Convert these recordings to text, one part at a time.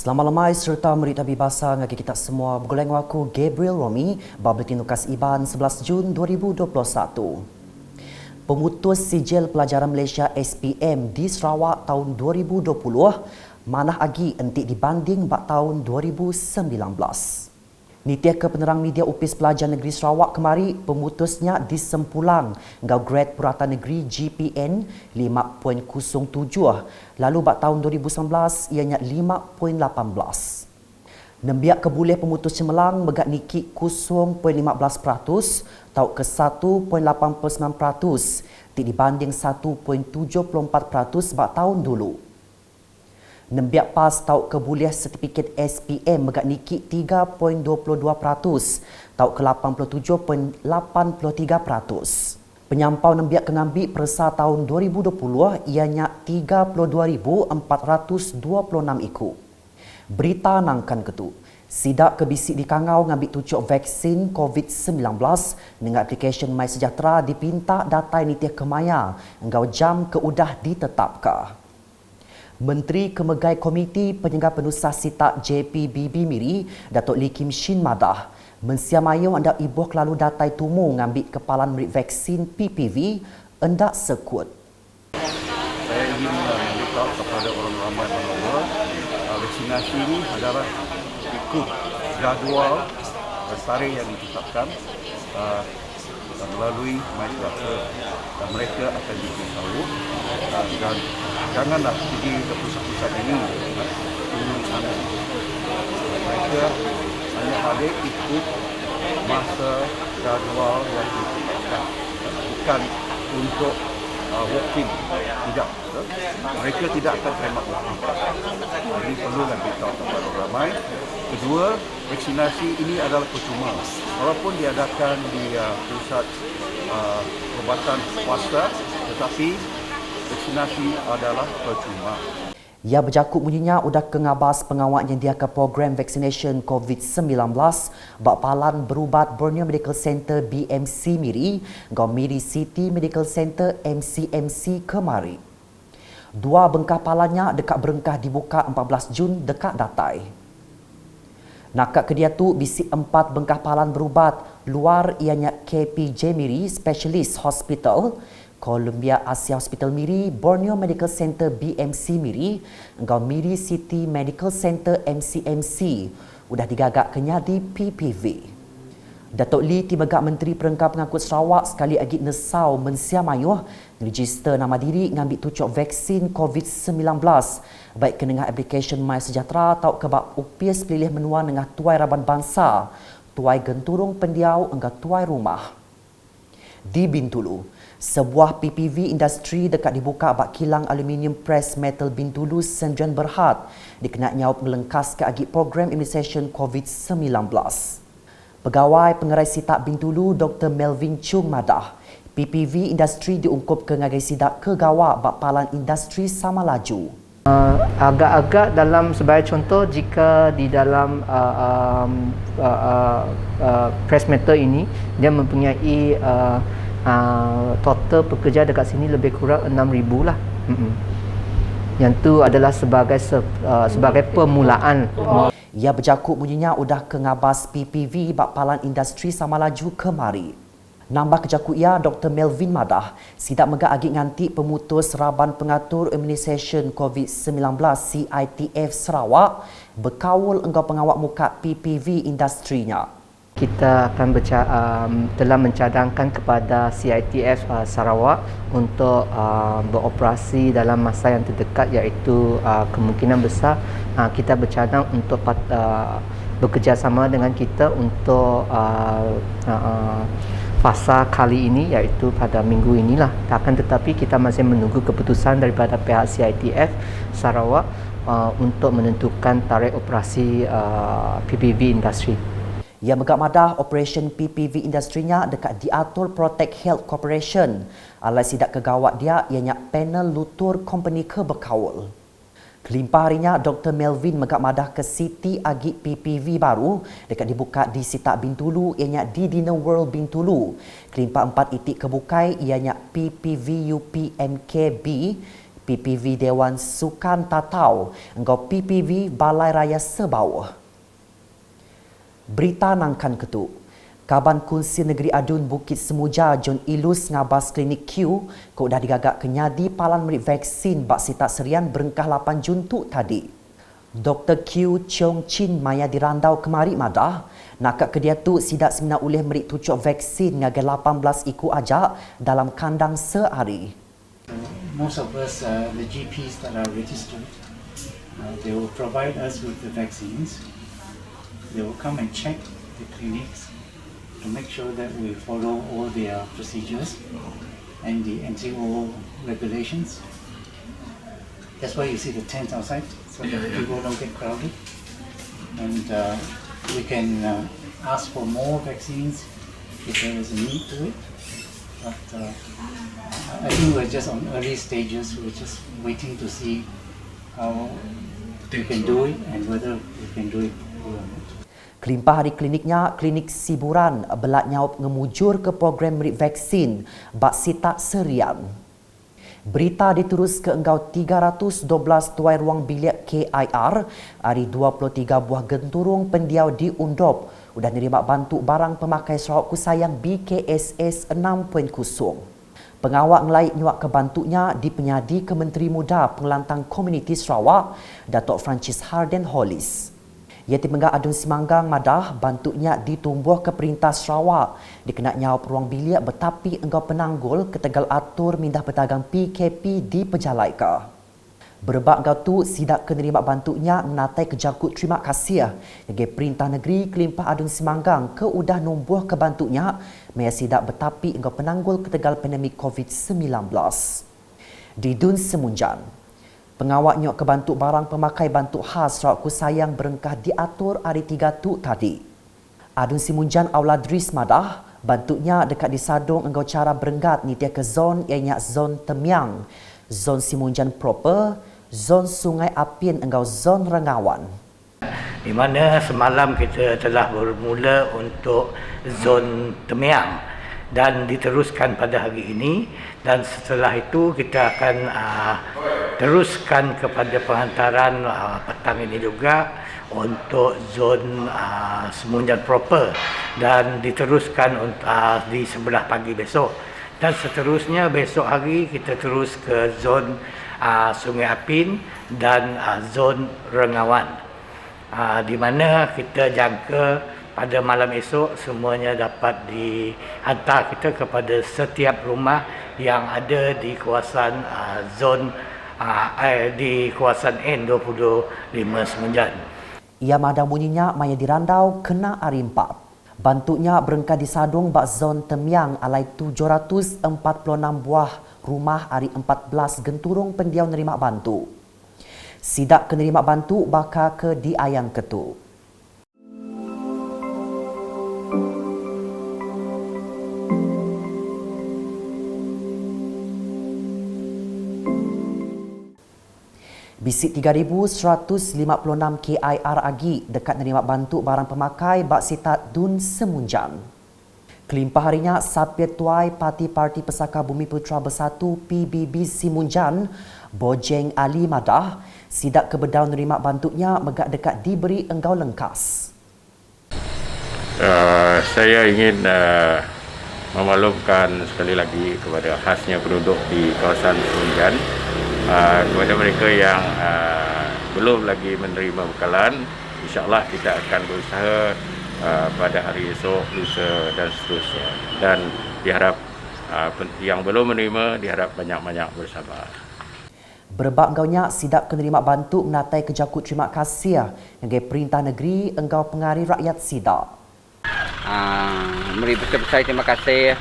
Selamat lemai serta merita bibasa ngagi kita semua bergoleng waku Gabriel Romi Babletin Nukas Iban 11 Jun 2021. Pemutus sijil pelajaran Malaysia SPM di Sarawak tahun 2020 manah agi entik dibanding bak tahun 2019. Nitiah ke penerang media Upis Pelajar Negeri Sarawak kemari pemutusnya disempulang ngau grad Purata Negeri GPN 5.07 lalu bak tahun 2019 ianya 5.18. Nembiak keboleh pemutus cemerlang megak niki 0.15% tau ke 1.89% dibanding 1.74% bak tahun dulu. Nembiak pas tau keboleh sertifikat SPM megak niki 3.22% tau ke 87.83%. Penyampau nembiak kengambil persa tahun 2020 ianya 32,426 ikut. Berita nangkan ketu. Sidak kebisik di Kangau ngambil tucuk vaksin COVID-19 dengan aplikasi MySejahtera dipinta data nitiah kemaya engkau jam keudah ditetapkan. Menteri Kemegai Komiti Penyegar Penusah Sitak JPBB Miri, Datuk Lee Kim Shin Madah, mensiamayung anda ibuh kelalu datai tumu ngambil kepalan merit vaksin PPV endak sekut. Saya ingin memberitahu kepada orang ramai bahawa vaksinasi ini adalah ikut jadual tarikh yang ditetapkan melalui MySejahtera dan mereka akan diberitahu dan janganlah pergi ke pusat-pusat ini tunggu di sana. Mereka hanya balik ikut masa jadual yang ditetapkan, bukan untuk walk-in, tidak. Mereka tidak akan terima walk-in. Jadi perlulah beritahu kepada orang ramai. Kedua, vaksinasi ini adalah percuma. Walaupun diadakan di pusat perubatan swasta, tetapi vaksinasi adalah percuma. Ia berjakut bunyinya udah kengabas pengawal yang dia ke program vaccination COVID-19 bak palan berubat Borneo Medical Center BMC Miri ngau Miri City Medical Center MCMC kemari. Dua bengkah palannya dekat berengkah dibuka 14 Jun dekat datai. Nakak kedia tu bisik 4 bengkah palan berubat luar ianya KPJ Miri Specialist Hospital, Columbia Asia Hospital Miri, Borneo Medical Center BMC Miri, engkau Miri City Medical Center MCMC udah digagak kenyadi PPV. Datuk Lee Tibagak Menteri Perengkap Pengangkut Sarawak sekali lagi nesau mensiamayuh register nama diri ngambil tucuk vaksin COVID-19 baik ke dengan aplikasi MySejahtera atau ke bab upis pilih menua dengan tuai raban bangsa, tuai genturung pendiau engkau tuai rumah. Di Bintulu, sebuah PPV industri dekat dibuka bak kilang aluminium press metal Bintulu Sendirian Berhad dikenal nyaup melengkas ke agi program imunisasi COVID-19. Pegawai Pengerai Sitak Bintulu Dr. Melvin Chung Madah, PPV industri diungkup ke ngagai sidak kegawak bak palan industri sama laju. Agak-agak dalam sebagai contoh jika di dalam press metal ini dia mempunyai total pekerja dekat sini lebih kurang 6,000 lah. Yang tu adalah sebagai permulaan. Ia berjakut bunyinya udah kengabas PPV bak palan industri sama laju kemari. Nambah kejakut ia Dr. Melvin Madah sidak megak agi nganti pemutus Raban Pengatur Imunisasi COVID-19 CITF Sarawak berkawul engkau pengawak muka PPV industrinya. Kita akan telah mencadangkan kepada CITF Sarawak untuk beroperasi dalam masa yang terdekat, iaitu kemungkinan besar kita bercadang untuk bekerjasama dengan kita untuk fasa kali ini, iaitu pada minggu inilah. Akan tetapi kita masih menunggu keputusan daripada pihak CITF Sarawak untuk menentukan tarikh operasi PPV industri. Ia megak madah operasi PPV industrinya dekat diatur Protect Health Corporation. Alai sidak kegawat dia ianya panel lutur company ke berkawul. Kelimpah harinya Dr. Melvin megak madah ke City agi PPV baru dekat dibuka di Sitak Bintulu ianya di Dinner World Bintulu. Kelimpah 4 itik kebukai ianya PPV UPMKB, PPV Dewan Sukan Tatau engkau PPV Balai Raya Sebawah. Berita nangkan ketuk. Kaban Kunsi Negeri Adun Bukit Semuja John Ilus ngabas klinik Q kau dah digagak kenyadi palan merit vaksin bak sitak serian berengkah 8 juntuk tadi. Dr. Q Chong Chin maya dirandau kemari madah nak ke dia tu sidak semina ulih merit tucuk vaksin ngagai 18 iku ajak dalam kandang sehari. Most of us, the GPs that are registered, they will provide us with the vaccines. They will come and check the clinics to make sure that we follow all their procedures and the NCO regulations. That's why you see the tent outside, so that people don't get crowded. And we can ask for more vaccines if there is a need to it. But I think we're just on early stages. We're just waiting to see how we can do it and whether we can do it or not. Kelimpah hari kliniknya, klinik Siburan belak nyaup ngemujur ke program merit vaksin bak sitak serian. Berita diterus ke enggau 312 tuai ruang bilik KIR hari 23 buah genturung pendiau di Undop udah nerima bantu barang pemakai Sarawak Kusayang BKSS 6.0. Pengawak ngelai nyuak ke bantunya di penyadi ke Menteri Muda Pengelantang Komuniti Sarawak, Datuk Francis Harden Hollis. Ia Timengah Adun Simanggang madah bantunya ditumbuh ke Perintah Sarawak dikena nyawap ruang bilik betapi engkau penanggul ketegal atur mindah berdagang PKP di Pejalai. Berbak engkau tu sidak kenerima bantunya menatai kejakut terima kasih bagi Perintah Negeri Kelimpah Adun Simanggang ke udah numbuh ke bantunya maya sidak betapi engkau penanggul ketegal pandemik COVID-19. Di Dun Semunjan, pengawak nyok kebantu barang pemakai bantu khas Sarawak Kusayang berengkah diatur hari 3 tu tadi. Adun Simunjan Auladris madah, bantunya dekat di Sadong engkau cara berenggat ni dia ke zon ianya zon Temiang, zon Simunjan proper, zon Sungai Apin engkau zon Rengawan. Di mana semalam kita telah bermula untuk zon Temiang dan diteruskan pada hari ini, dan setelah itu kita akan teruskan kepada penghantaran petang ini juga untuk zon Semunjan proper dan diteruskan di sebelah pagi besok, dan seterusnya besok hari kita terus ke zon Sungai Apin dan zon Rengawan, di mana kita jangka pada malam esok semuanya dapat dihantar kita kepada setiap rumah yang ada di kawasan zon di kawasan N25 Semunjan. Ia madah bunyinya maya dirandau kena hari 4. Bantunya berengkah di Sadong bak zon Temiang alai 746 buah rumah hari 14 genturung pendiau nerima bantu. Sidak kenerima bantu bakal ke di Ayang Ketuk. Bisik 3,156 KIR agi dekat nerima bantu barang pemakai bak sitat Dun Semunjan. Kelimpah harinya Sapir Tuai Parti Pesaka Bumi Putra Bersatu PBB Simunjan Bojeng Ali madah sidak kebedau nerima bantunya megak dekat diberi enggau lengkas. Saya ingin memaklumkan sekali lagi kepada khasnya penduduk di kawasan Semunjan, kepada mereka yang belum lagi menerima bekalan, insyaAllah kita akan berusaha pada hari esok, lusa dan seterusnya. Dan diharap yang belum menerima diharap banyak-banyak bersabar. Berbak engkaunya sidak kenerima bantu menatai kejakut terima kasih dengan Perintah Negeri engkau pengari rakyat sidak. Beri besar-besar terima kasih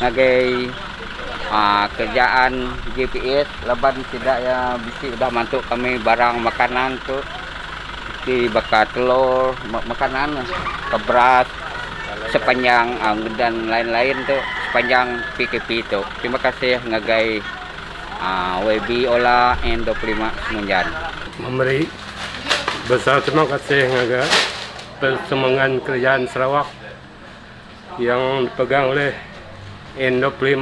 sebagai kerjaan GPS leban tidak ya bisik dah bantu kami barang makanan tu di bakar telur makanan ke beras sepanjang dan lain-lain tu sepanjang PKP tu. Terima kasih ngagai WB Ola N25 Semunjan. Memberi besar terima kasih ngagai persembangan kerajaan Sarawak yang dipegang oleh N25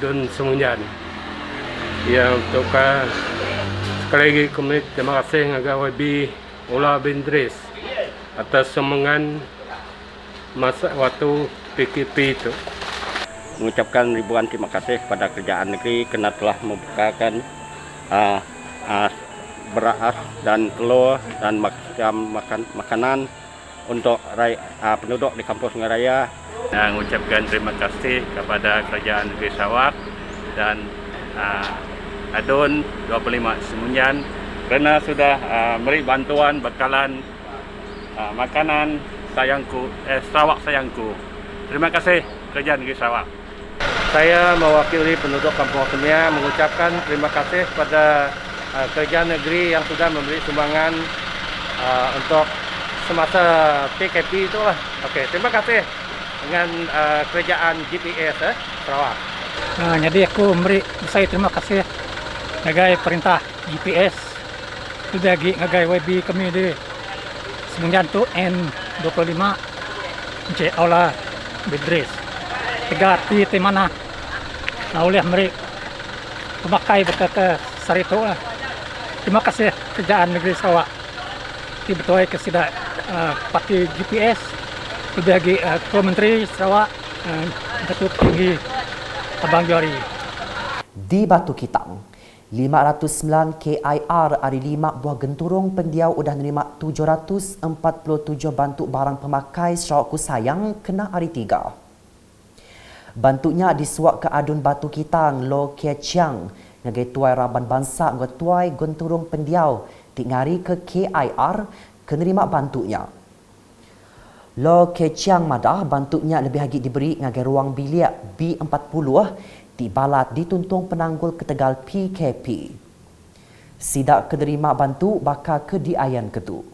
Dun Semunjan. Ya untuk sekali lagi kami terima kasih dengan YB Ola bin Idris atas semangat masa waktu PKP itu. Mengucapkan ribuan terima kasih kepada Kerajaan Negeri kerana telah membukakan beras dan telur dan makanan untuk penduduk di Kampung Sungai Raya. Mengucapkan terima kasih kepada Kerajaan Negeri Sarawak dan Adun 25 Semunyan kerana sudah memberi bantuan bekalan makanan Sarawak Sayangku. Terima kasih Kerajaan Negeri Sarawak. Saya mewakili penduduk Kampung Semia mengucapkan terima kasih kepada Kerajaan Negeri yang sudah memberi sumbangan untuk semasa PKP itulah. Okey, terima kasih dengan Kerajaan GPS Sarawak. Jadi aku saya terima kasih ngagai perintah GPS sudah ngagai YB kami di Semunyan tu N25 Encik Ola Bidris. Tiga arti di mana oleh mereka pemakai berkata sarito lah. Terima kasih Kerajaan Negeri Sarawak. Betul kesida parti GPS sudah lagi Ketua Menteri Sarawak Datuk Tinggi Abang Jori. Di Batu Kitang, 509 KIR ada 5 buah genturung pendiau udah menerima 747 bantuk barang pemakai Sarawak Ku Sayang kena hari 3. Bantuknya disuak ke Adun Batu Kitang, Lo Kia Chiang, ngagai tuai Raban Bangsa ngau tuai genturung pendiau tingari ke KIR kenerima bantuknya. Lo Kia Chiang madah bantuknya lebih lagi diberi ngagai ruang bilik B40 di balat dituntung penanggul ketegal PKP. Sidak kenerima bantu bakal ke diayan ketu.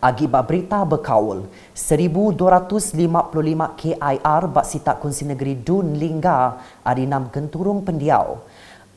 Akibat berita berkaul, 1,255 KIR bak sitak Konsi Negeri Dun Lingga ada 6 genturung pendiau.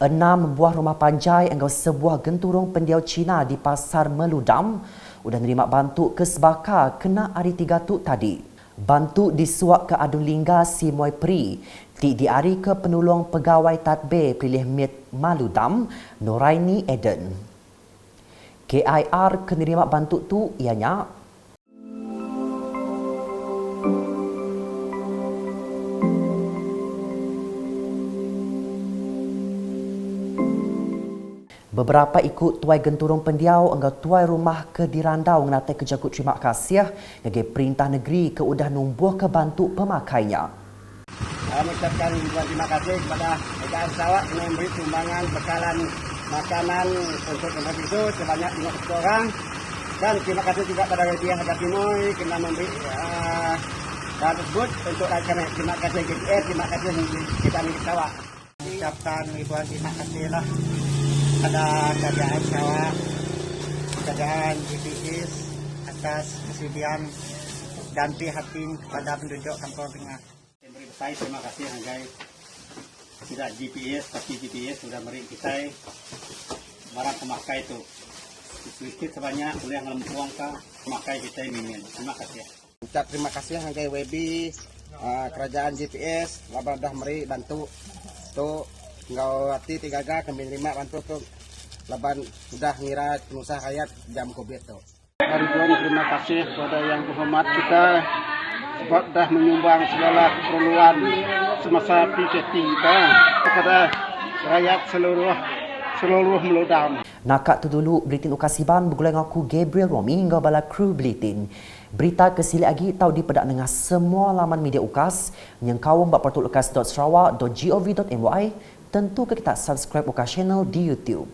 6 buah rumah panjai engkau sebuah genturung pendiau Cina di Pasar Meludam udah nerima bantu ke sebaka kena hari 3 tu tadi. Bantu disuak ke Adun Lingga Si Moi Pri, diari ke penolong pegawai tadbir pilih Mit Maludam, Noraini Eden. KIR kenerima bantu tu ianya beberapa ikut tuai genturung pendiau engkau tuai rumah ke dirandau ngenatai kejakut terima kasih bagi perintah negeri ke udah numbuh ke bantu pemakainya. Mengucapkan terima kasih kepada Kerajaan Sarawak yang memberi sumbangan bekalan makanan untuk tempat itu sebanyak 50 orang, dan terima kasih juga kepada Raja Haga Pinoy kena memberi bahan tersebut untuk rakyat. Terima kasih GPS, terima kasih kita Negeri Sarawak. Mengucapkan ribuan terima kasihlah kepada Kerajaan Sarawak, Kerajaan GPS atas kesediaan dan prihatin kepada penduduk Kampung Tengah. Saya terima kasih Anggai. Tidak GPS, tapi GPS sudah memberi kita barang pemakai itu. Sedikit sebanyak boleh melempuangkan pemakai kita ini. Terima kasih. Ucap terima kasih Anggai WB, Kerajaan GPS, labah dah memberi bantu tu ngau hati 3 kami terima bantu tu laban sudah ngira pengusaha rakyat jam Covid tu. Ribuan terima kasih kepada yang berhormat kita sebab dah menyumbang segala keperluan semasa PKP kita kepada rakyat seluruh Meludam. Nakak tu dulu Britin Ukasiban bergulai aku Gabriel Romi hingga bala kru Britin. Berita kesili lagi tahu dipedak dengan semua laman media Ukas yang kawam bak portal ukas.sarawak.gov.my. Tentu ke kita subscribe Ukas channel di YouTube.